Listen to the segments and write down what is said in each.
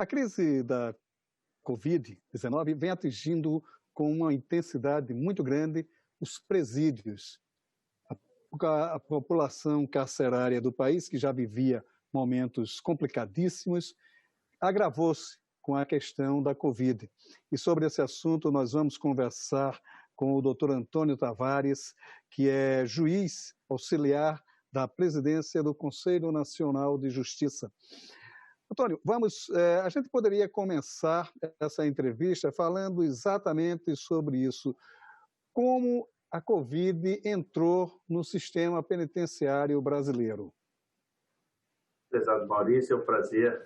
A crise da Covid-19 vem atingindo com uma intensidade muito grande os presídios. A população carcerária do país, que já vivia momentos complicadíssimos, agravou-se com a questão da Covid. E sobre esse assunto nós vamos conversar com o Dr. Antônio Tavares, que é juiz auxiliar da presidência do Conselho Nacional de Justiça. Antônio, a gente poderia começar essa entrevista falando exatamente sobre isso. Como a Covid entrou no sistema penitenciário brasileiro? Prezado Maurício, é um prazer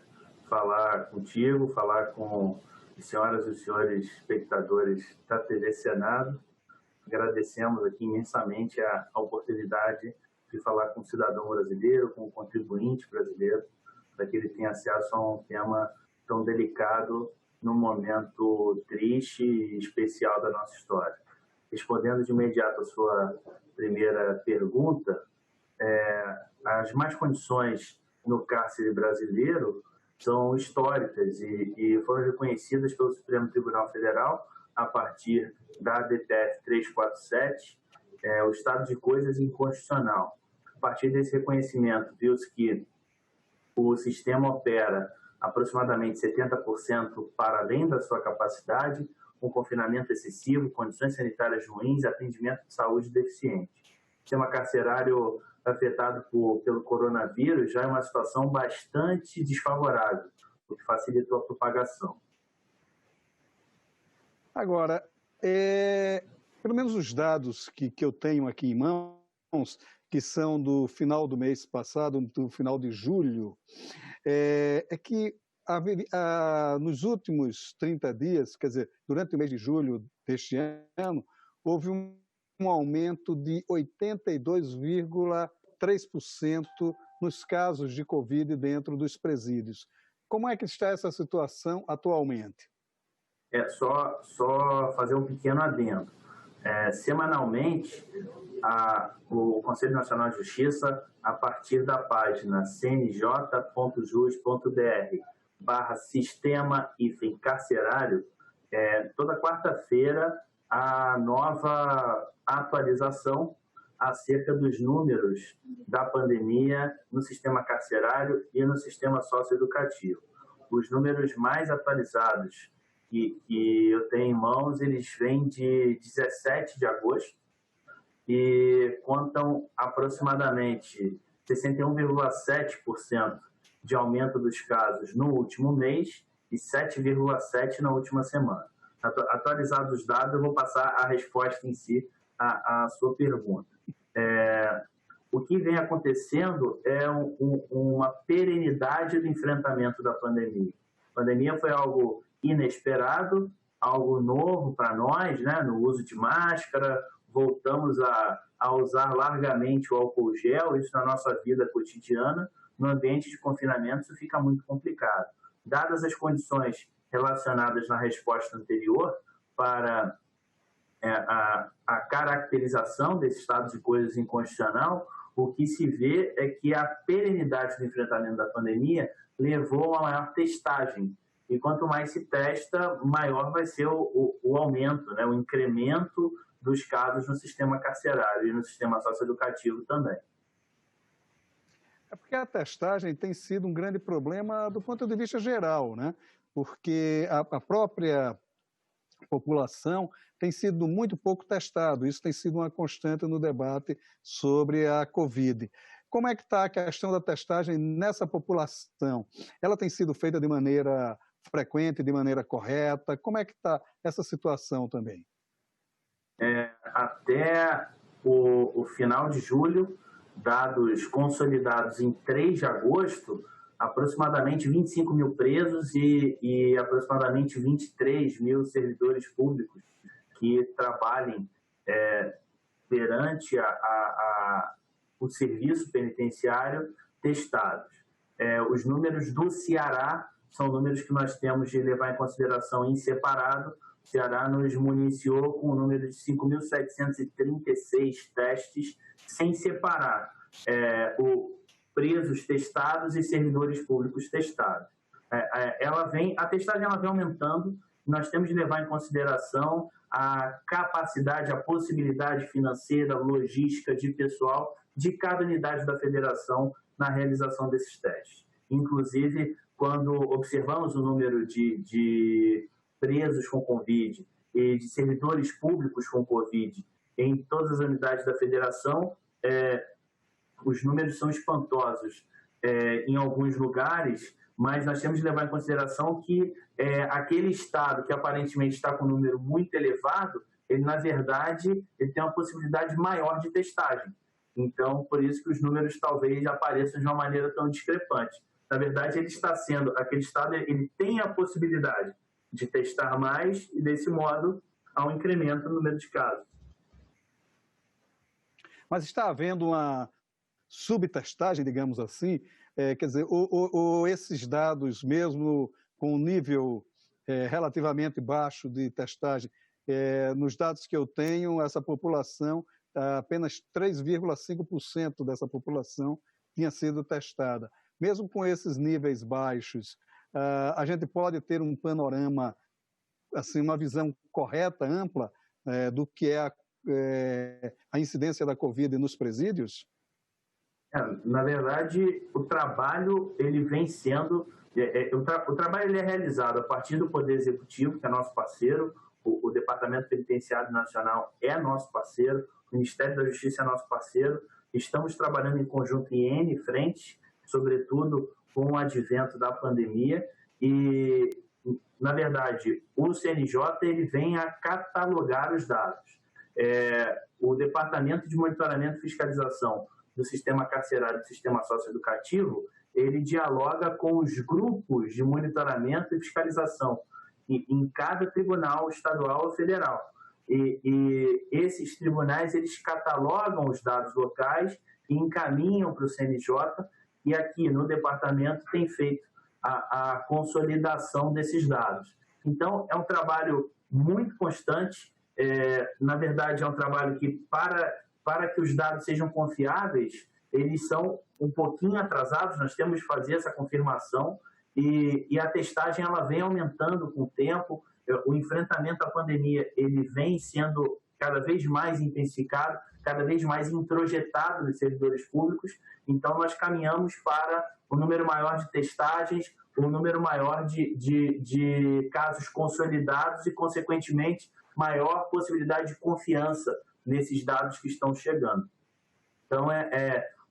falar contigo, falar com as senhoras e os senhores espectadores da TV Senado. Agradecemos aqui imensamente a oportunidade de falar com o cidadão brasileiro, com o contribuinte brasileiro, para que ele tenha acesso a um tema tão delicado num momento triste e especial da nossa história. Respondendo de imediato a sua primeira pergunta, as más condições no cárcere brasileiro são históricas e foram reconhecidas pelo Supremo Tribunal Federal a partir da DPF 347, o estado de coisas inconstitucional. A partir desse reconhecimento, viu-se que o sistema opera aproximadamente 70% para além da sua capacidade, com confinamento excessivo, condições sanitárias ruins e atendimento de saúde deficiente. O sistema carcerário afetado pelo coronavírus já é uma situação bastante desfavorável, o que facilitou a propagação. Agora, pelo menos os dados que eu tenho aqui em mãos, que são do final do mês passado, do final de julho, é que nos últimos 30 dias, quer dizer, durante o mês de julho deste ano, houve um aumento de 82,3% nos casos de Covid dentro dos presídios. Como é que está essa situação atualmente? Só fazer um pequeno adendo. Semanalmente, o Conselho Nacional de Justiça, a partir da página cnj.jus.br/sistema-carcerário, toda quarta-feira, a nova atualização acerca dos números da pandemia no sistema carcerário e no sistema socioeducativo. Os números mais atualizados que eu tenho em mãos, eles vêm de 17 de agosto e contam aproximadamente 61,7% de aumento dos casos no último mês e 7,7% na última semana. Atualizados os dados, eu vou passar a resposta em si à sua pergunta. O que vem acontecendo é uma perenidade do enfrentamento da pandemia. A pandemia foi algo inesperado, algo novo para nós, né? No uso de máscara, voltamos a usar largamente o álcool gel, isso na nossa vida cotidiana. No ambiente de confinamento isso fica muito complicado. Dadas as condições relacionadas na resposta anterior para a caracterização desse estado de coisas inconstitucional, o que se vê é que a perenidade do enfrentamento da pandemia levou a uma maior testagem. E quanto mais se testa, maior vai ser o aumento, né, o incremento dos casos no sistema carcerário e no sistema socioeducativo também. É porque a testagem tem sido um grande problema do ponto de vista geral, né? Porque a própria população tem sido muito pouco testado. Isso tem sido uma constante no debate sobre a Covid. Como é que está a questão da testagem nessa população? Ela tem sido feita de maneira frequente, de maneira correta? Como é que está essa situação também? Até o final de julho, dados consolidados em 3 de agosto, aproximadamente 25 mil presos e aproximadamente 23 mil servidores públicos que trabalhem perante o serviço penitenciário testados. Os números do Ceará são números que nós temos de levar em consideração em separado. O Ceará nos municiou com o número de 5.736 testes, sem separar presos testados e servidores públicos testados. a testagem ela vem aumentando, nós temos de levar em consideração a capacidade, a possibilidade financeira, logística, de pessoal de cada unidade da federação na realização desses testes. Inclusive, quando observamos o número de presos com Covid e de servidores públicos com Covid em todas as unidades da federação, os números são espantosos em alguns lugares, mas nós temos de levar em consideração que aquele estado que aparentemente está com um número muito elevado, ele, na verdade, ele tem uma possibilidade maior de testagem. Então, por isso que os números talvez apareçam de uma maneira tão discrepante. Na verdade, aquele estado ele tem a possibilidade de testar mais e, desse modo, há um incremento no número de casos. Mas está havendo uma subtestagem, digamos assim, quer dizer, ou esses dados, mesmo com um nível relativamente baixo de testagem, nos dados que eu tenho, essa população, apenas 3,5% dessa população tinha sido testada. Mesmo com esses níveis baixos, a gente pode ter um panorama, assim, uma visão correta, ampla, do que é a incidência da Covid nos presídios? Na verdade, o trabalho ele vem sendo... o trabalho ele é realizado a partir do Poder Executivo, que é nosso parceiro, o Departamento Penitenciário Nacional é nosso parceiro, o Ministério da Justiça é nosso parceiro. Estamos trabalhando em conjunto em N frentes, sobretudo com o advento da pandemia, e, na verdade, o CNJ ele vem a catalogar os dados. O Departamento de Monitoramento e Fiscalização do Sistema Carcerário e do Sistema Socioeducativo, ele dialoga com os grupos de monitoramento e fiscalização em cada tribunal estadual ou federal. E esses tribunais, eles catalogam os dados locais e encaminham para o CNJ, e aqui no departamento tem feito a consolidação desses dados. Então, é um trabalho muito constante, na verdade é um trabalho que, para que os dados sejam confiáveis, eles são um pouquinho atrasados, nós temos de fazer essa confirmação, e a testagem ela vem aumentando com o tempo. O enfrentamento à pandemia ele vem sendo cada vez mais intensificado, cada vez mais introjetado nos servidores públicos. Então, nós caminhamos para um número maior de testagens, um número maior de casos consolidados e, consequentemente, maior possibilidade de confiança nesses dados que estão chegando. Então,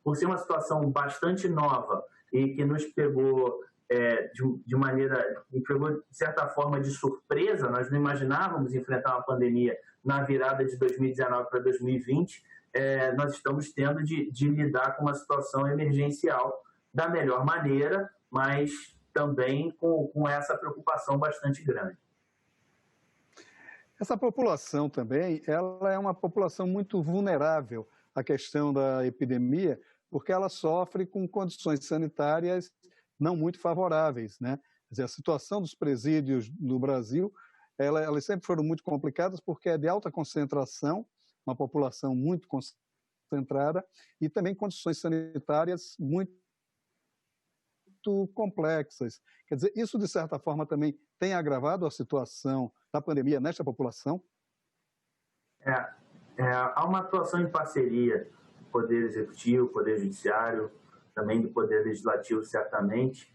por ser uma situação bastante nova e que nos pegou de certa forma de surpresa, nós não imaginávamos enfrentar uma pandemia na virada de 2019 para 2020, nós estamos tendo de lidar com uma situação emergencial da melhor maneira, mas também com essa preocupação bastante grande. Essa população também, ela é uma população muito vulnerável à questão da epidemia, porque ela sofre com condições sanitárias não muito favoráveis, né? Quer dizer, a situação dos presídios no Brasil, elas sempre foram muito complicadas porque é de alta concentração, uma população muito concentrada, e também condições sanitárias muito complexas. Quer dizer, isso de certa forma também tem agravado a situação da pandemia nesta população? Há uma atuação em parceria do Poder Executivo, Poder Judiciário, também do Poder Legislativo, certamente.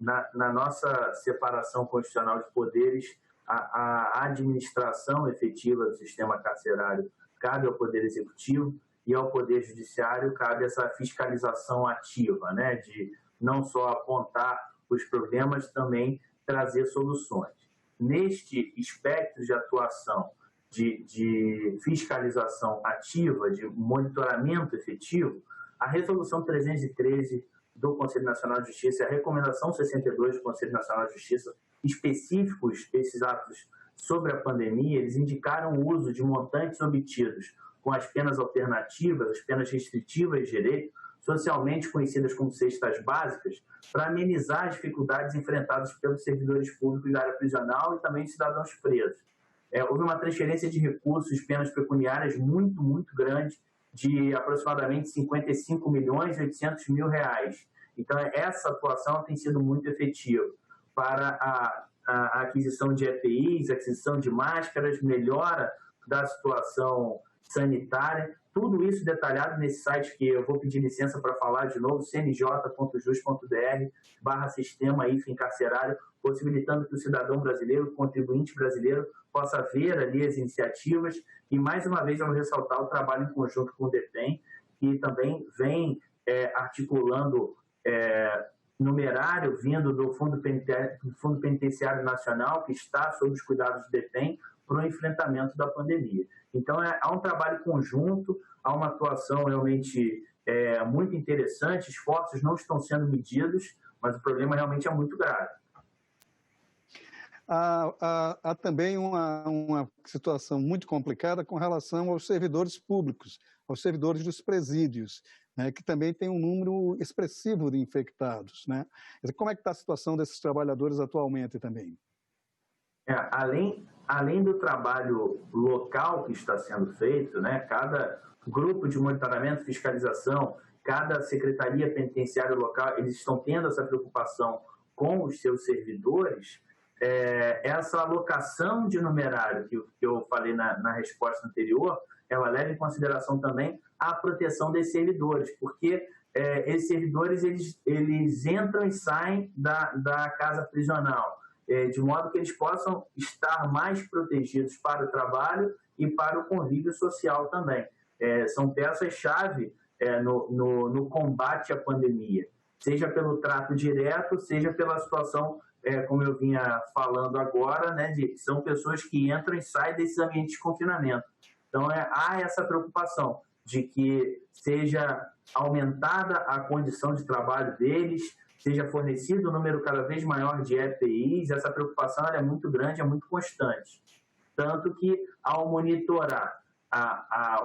Na nossa separação constitucional de poderes, a administração efetiva do sistema carcerário cabe ao Poder Executivo, e ao Poder Judiciário cabe essa fiscalização ativa, né, de não só apontar os problemas, também trazer soluções. Neste espectro de atuação de fiscalização ativa, de monitoramento efetivo, a Resolução 313 do Conselho Nacional de Justiça e a Recomendação 62 do Conselho Nacional de Justiça, específicos esses atos sobre a pandemia, eles indicaram o uso de montantes obtidos com as penas alternativas, as penas restritivas de direito, socialmente conhecidas como cestas básicas, para amenizar as dificuldades enfrentadas pelos servidores públicos da área prisional e também cidadãos presos. Houve uma transferência de recursos, penas pecuniárias muito, muito grande, de aproximadamente R$ 55.800.000, Então, essa atuação tem sido muito efetiva para a aquisição de EPIs, aquisição de máscaras, melhora da situação sanitária, tudo isso detalhado nesse site que eu vou pedir licença para falar de novo, cnj.jus.br/sistema carcerário, possibilitando que o cidadão brasileiro, o contribuinte brasileiro, possa ver ali as iniciativas. E, mais uma vez, eu vou ressaltar o trabalho em conjunto com o DEPEN, que também vem articulando numerário vindo do Fundo Penitenciário Nacional, que está sob os cuidados do DEPEN, para o enfrentamento da pandemia. Então, há um trabalho conjunto, há uma atuação realmente muito interessante, esforços não estão sendo medidos, mas o problema realmente é muito grave. Há também uma situação muito complicada com relação aos servidores públicos, aos servidores dos presídios, né, que também tem um número expressivo de infectados, né? Como é que está a situação desses trabalhadores atualmente também? Além do trabalho local que está sendo feito, né, cada grupo de monitoramento, fiscalização, cada secretaria penitenciária local, eles estão tendo essa preocupação com os seus servidores. Essa alocação de numerário que eu falei na resposta anterior, ela leva em consideração também a proteção desses servidores, porque esses servidores eles entram e saem da casa prisional, de modo que eles possam estar mais protegidos para o trabalho e para o convívio social também. São peças-chave no combate à pandemia, seja pelo trato direto, seja pela situação, como eu vinha falando agora, né, são pessoas que entram e saem desses ambientes de confinamento. Então, há essa preocupação de que seja aumentada a condição de trabalho deles, seja fornecido um número cada vez maior de EPIs. Essa preocupação é muito grande, é muito constante. Tanto que, ao monitorar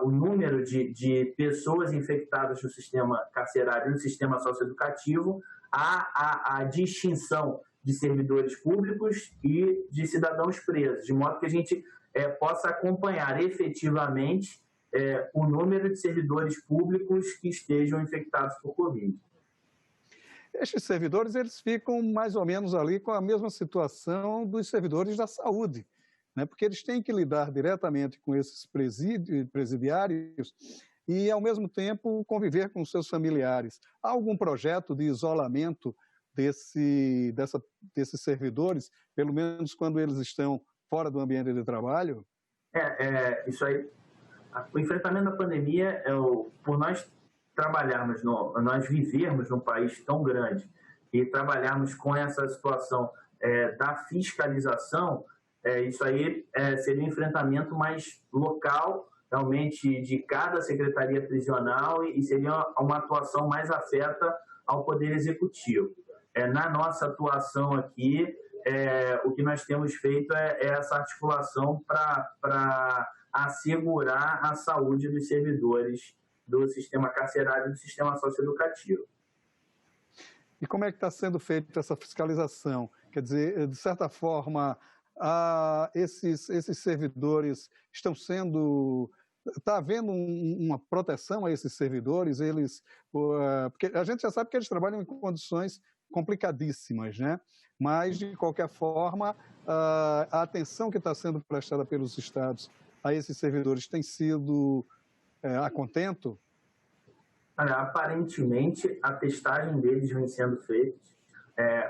o número de pessoas infectadas no sistema carcerário e no sistema socioeducativo, há a distinção de servidores públicos e de cidadãos presos, de modo que a gente possa acompanhar efetivamente o número de servidores públicos que estejam infectados por Covid. Estes servidores, eles ficam mais ou menos ali com a mesma situação dos servidores da saúde, né? Porque eles têm que lidar diretamente com esses presidiários e, ao mesmo tempo, conviver com seus familiares. Há algum projeto de isolamento desses servidores, pelo menos quando eles estão fora do ambiente de trabalho? Isso aí. O enfrentamento da pandemia, por nós trabalharmos, nós vivermos num país tão grande e trabalharmos com essa situação da fiscalização, isso aí seria um enfrentamento mais local, realmente, de cada secretaria prisional, e seria uma atuação mais afeta ao Poder Executivo. Na nossa atuação aqui, o que nós temos feito é essa articulação para assegurar a saúde dos servidores do sistema carcerário e do sistema socioeducativo. E como é que está sendo feita essa fiscalização? Quer dizer, de certa forma, esses servidores estão sendo... Está havendo uma proteção a esses servidores? Porque a gente já sabe que eles trabalham em condições complicadíssimas, né? Mas, de qualquer forma, a atenção que está sendo prestada pelos estados a esses servidores tem sido a contento? Olha, aparentemente, a testagem deles vem sendo feita.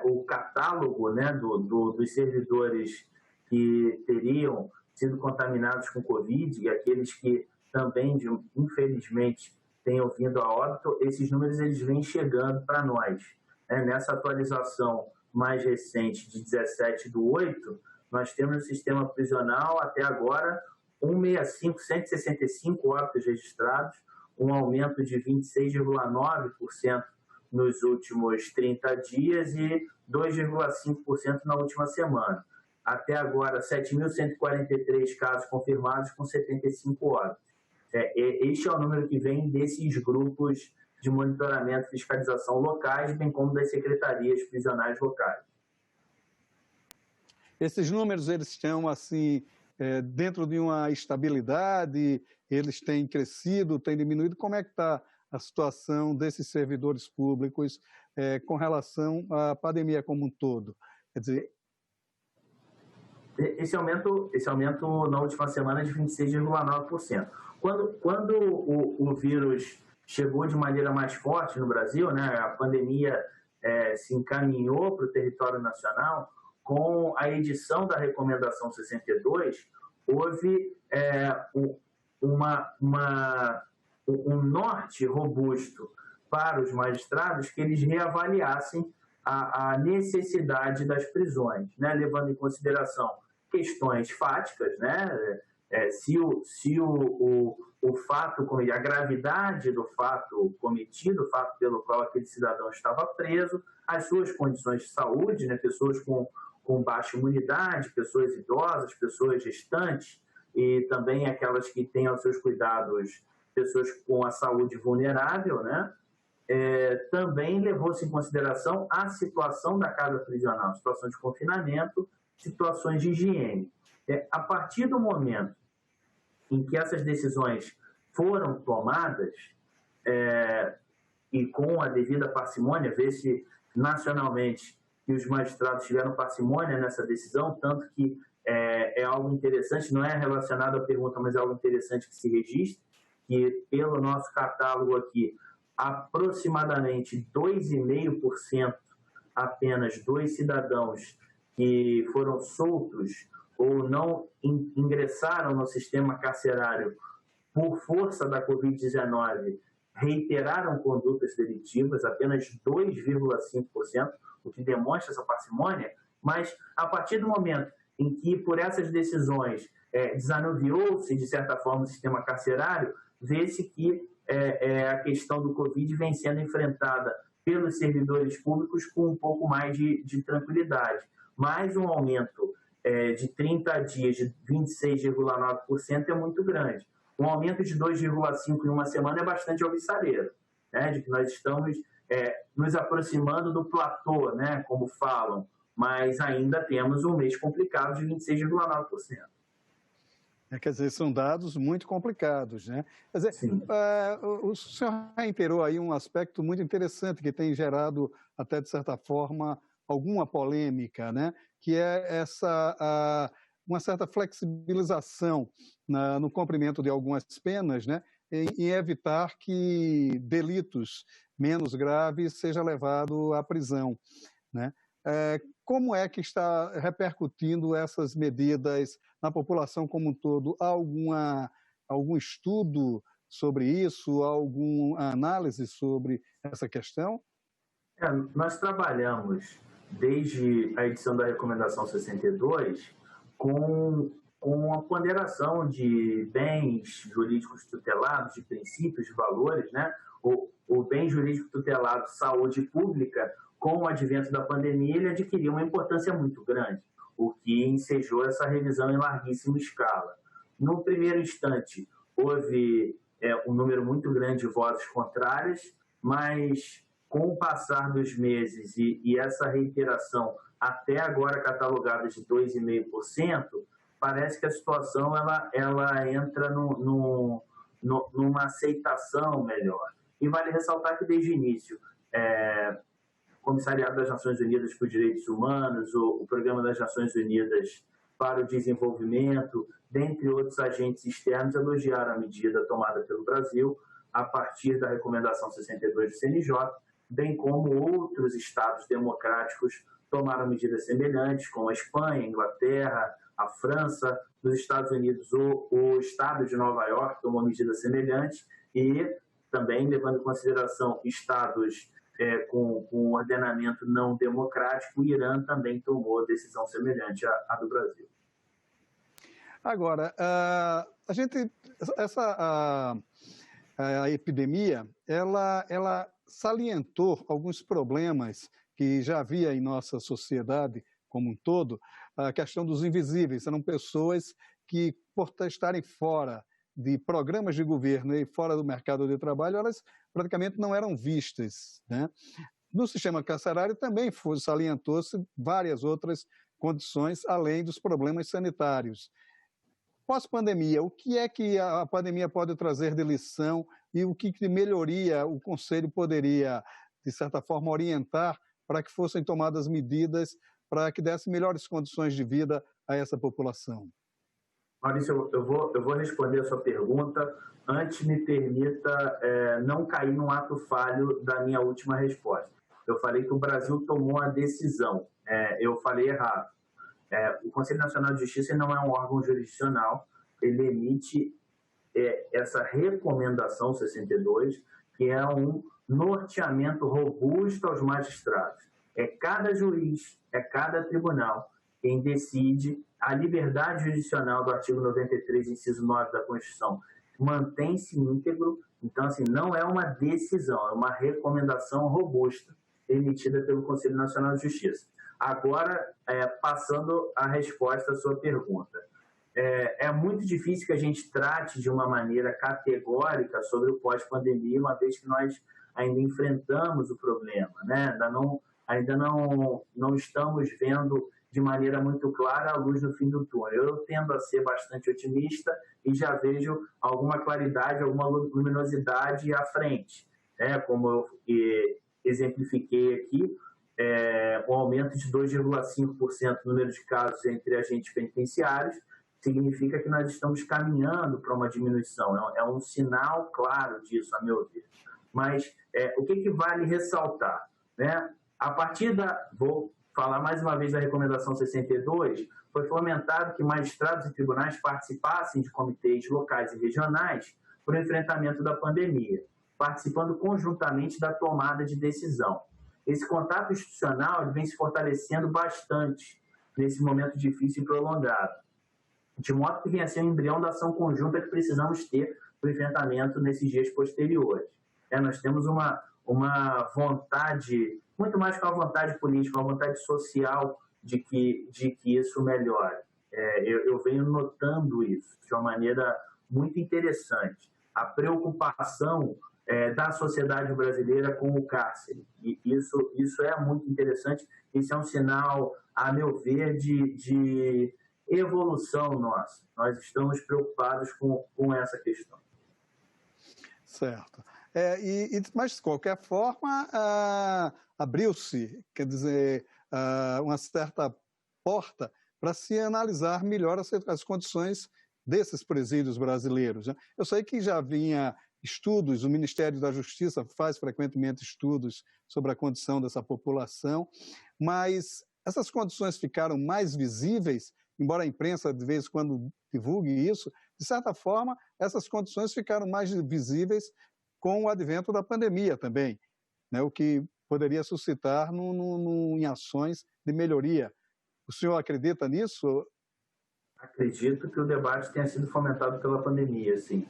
O catálogo, né, dos servidores que teriam sido contaminados com Covid e aqueles que também, infelizmente, tenham vindo a óbito, esses números eles vêm chegando para nós. Nessa atualização mais recente, de 17/8, nós temos no sistema prisional, até agora, 165 óbitos registrados, um aumento de 26,9% nos últimos 30 dias e 2,5% na última semana. Até agora, 7.143 casos confirmados com 75 óbitos. Este é o número que vem desses grupos de monitoramento e fiscalização locais, bem como das secretarias prisionais locais. Esses números, eles estão, assim, dentro de uma estabilidade, eles têm crescido, têm diminuído? Como é que está a situação desses servidores públicos com relação à pandemia como um todo? Quer dizer, esse aumento na última semana é de 26,9%. Quando o vírus chegou de maneira mais forte no Brasil, né, a pandemia se encaminhou para o território nacional, com a edição da Recomendação 62, houve um norte robusto para os magistrados que eles reavaliassem a necessidade das prisões, né, levando em consideração questões fáticas, né, se o fato, a gravidade do fato cometido, o fato pelo qual aquele cidadão estava preso, as suas condições de saúde, né, pessoas com baixa imunidade, pessoas idosas, pessoas gestantes e também aquelas que têm aos seus cuidados pessoas com a saúde vulnerável, né? Também levou-se em consideração a situação da casa prisional, situação de confinamento, situações de higiene. A partir do momento em que essas decisões foram tomadas, e com a devida parcimônia, vê-se nacionalmente que os magistrados tiveram parcimônia nessa decisão, tanto que é algo interessante, não é relacionado à pergunta, mas é algo interessante que se registre, que pelo nosso catálogo aqui, aproximadamente 2,5% apenas dos cidadãos que foram soltos ou não ingressaram no sistema carcerário por força da Covid-19 reiteraram condutas delitivas, apenas 2,5%, o que demonstra essa parcimônia, mas a partir do momento em que, por essas decisões, desanuviou-se, de certa forma, o sistema carcerário, vê-se que a questão do Covid vem sendo enfrentada pelos servidores públicos com um pouco mais de tranquilidade. Mais um aumento de 30 dias de 26,9% é muito grande. Um aumento de 2,5% em uma semana é bastante alvissareiro, né? De que nós estamos nos aproximando do platô, né? Como falam, mas ainda temos um mês complicado de 26,9%. Quer dizer, são dados muito complicados, né? Quer dizer, o senhor reiterou aí um aspecto muito interessante que tem gerado, até de certa forma, alguma polêmica, né? Que é uma certa flexibilização no cumprimento de algumas penas, né? Em evitar que delitos menos graves sejam levados à prisão, né? Como é que está repercutindo essas medidas na população como um todo? Há algum estudo sobre isso? Alguma análise sobre essa questão? Nós trabalhamos desde a edição da Recomendação 62 com a ponderação de bens jurídicos tutelados, de princípios, de valores, né? O bem jurídico tutelado saúde pública, com o advento da pandemia, ele adquiriu uma importância muito grande, o que ensejou essa revisão em larguíssima escala. No primeiro instante, houve um número muito grande de vozes contrárias, mas com o passar dos meses e essa reiteração até agora catalogada de 2,5%, parece que a situação ela entra numa aceitação melhor. E vale ressaltar que desde o início, o Comissariado das Nações Unidas para os Direitos Humanos, o Programa das Nações Unidas para o Desenvolvimento, dentre outros agentes externos, elogiaram a medida tomada pelo Brasil a partir da Recomendação 62 do CNJ, bem como outros estados democráticos tomaram medidas semelhantes, como a Espanha, a Inglaterra, a França. Nos Estados Unidos, o estado de Nova York tomou medidas semelhantes e também, levando em consideração estados com um ordenamento não democrático, o Irã também tomou decisão semelhante à do Brasil. Agora, a epidemia, ela salientou alguns problemas que já havia em nossa sociedade como um todo, a questão dos invisíveis. Eram pessoas que, por estarem fora de programas de governo e fora do mercado de trabalho, elas praticamente não eram vistas, né? No sistema carcerário também salientou-se várias outras condições, além dos problemas sanitários. pós-pandemia, o que é que a pandemia pode trazer de lição e o que de melhoria o Conselho poderia, de certa forma, orientar para que fossem tomadas medidas para que desse melhores condições de vida a essa população? Maurício, eu vou responder a sua pergunta. Antes, me permita não cair num ato falho da minha última resposta. Eu falei que o Brasil tomou a decisão. Eu falei errado. O Conselho Nacional de Justiça não é um órgão jurisdicional. Ele emite essa recomendação 62, que é um norteamento robusto aos magistrados. É cada juiz, é cada tribunal quem decide. A liberdade jurisdicional do artigo 93, inciso 9 da Constituição, mantém-se íntegro. Então, assim, não é uma decisão, é uma recomendação robusta emitida pelo Conselho Nacional de Justiça. Agora, passando a resposta à sua pergunta. É muito difícil que a gente trate de uma maneira categórica sobre o pós-pandemia, uma vez que nós ainda enfrentamos o problema, né? Ainda não estamos vendo de maneira muito clara a luz no fim do túnel. Eu tendo a ser bastante otimista e já vejo alguma claridade, alguma luminosidade à frente. Como eu exemplifiquei aqui, o aumento de 2,5% no número de casos entre agentes penitenciários significa que nós estamos caminhando para uma diminuição. É um sinal claro disso, a meu ver. Mas o que vale ressaltar? Né? A partir vou falar mais uma vez da recomendação 62, foi fomentado que magistrados e tribunais participassem de comitês locais e regionais para o enfrentamento da pandemia, participando conjuntamente da tomada de decisão. Esse contato institucional vem se fortalecendo bastante nesse momento difícil e prolongado, de modo que venha a ser um embrião da ação conjunta que precisamos ter para o enfrentamento nesses dias posteriores. Nós temos uma vontade, muito mais que uma vontade política, uma vontade social de que isso melhore. Eu venho notando isso de uma maneira muito interessante. A preocupação da sociedade brasileira com o cárcere. E isso é muito interessante. Isso é um sinal, a meu ver, de evolução nossa. Nós estamos preocupados com essa questão. Certo. Mas, de qualquer forma, abriu-se, quer dizer, uma certa porta para se analisar melhor as condições desses presídios brasileiros. Né? Eu sei que já vinha estudos, o Ministério da Justiça faz frequentemente estudos sobre a condição dessa população, mas essas condições ficaram mais visíveis, embora a imprensa de vez em quando divulgue isso, de certa forma, essas condições ficaram mais visíveis com o advento da pandemia também, né? O que poderia suscitar em ações de melhoria. O senhor acredita nisso? Acredito que o debate tenha sido fomentado pela pandemia, sim.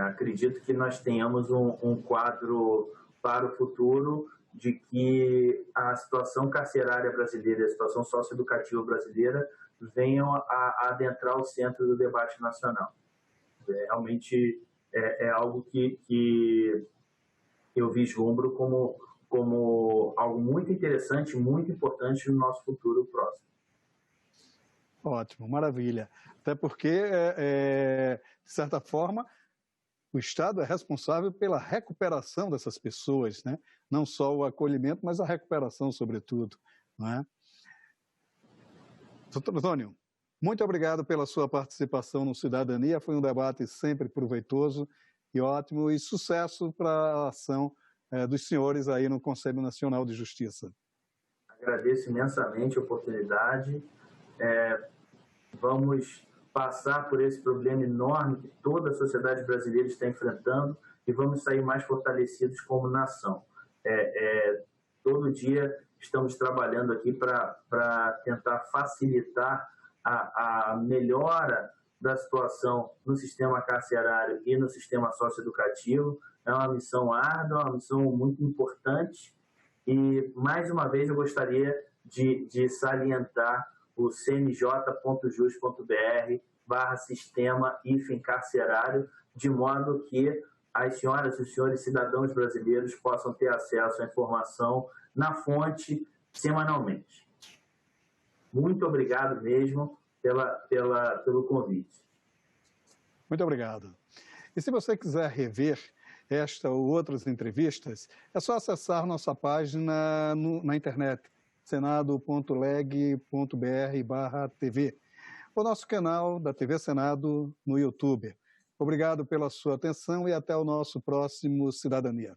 Acredito que nós tenhamos um quadro para o futuro de que a situação carcerária brasileira, a situação socioeducativa brasileira venham a adentrar o centro do debate nacional. Realmente é algo que eu vislumbro como algo muito interessante, muito importante no nosso futuro próximo. Ótimo, maravilha. Até porque, de certa forma, o Estado é responsável pela recuperação dessas pessoas, né? Não só o acolhimento, mas a recuperação, sobretudo. Não é? Doutor Antônio, muito obrigado pela sua participação no Cidadania. Foi um debate sempre proveitoso e ótimo, e sucesso para a ação dos senhores aí no Conselho Nacional de Justiça. Agradeço imensamente a oportunidade. Vamos passar por esse problema enorme que toda a sociedade brasileira está enfrentando e vamos sair mais fortalecidos como nação. Todo dia estamos trabalhando aqui para tentar facilitar a melhora da situação no sistema carcerário e no sistema socioeducativo. É uma missão árdua, uma missão muito importante e, mais uma vez, eu gostaria de salientar o cnj.jus.br/sistema-carcerário, de modo que as senhoras e os senhores cidadãos brasileiros possam ter acesso à informação na fonte semanalmente. Muito obrigado mesmo pelo convite. Muito obrigado. E se você quiser rever esta ou outras entrevistas, é só acessar nossa página na internet, senado.leg.br/TV, o nosso canal da TV Senado no YouTube. Obrigado pela sua atenção e até o nosso próximo Cidadania.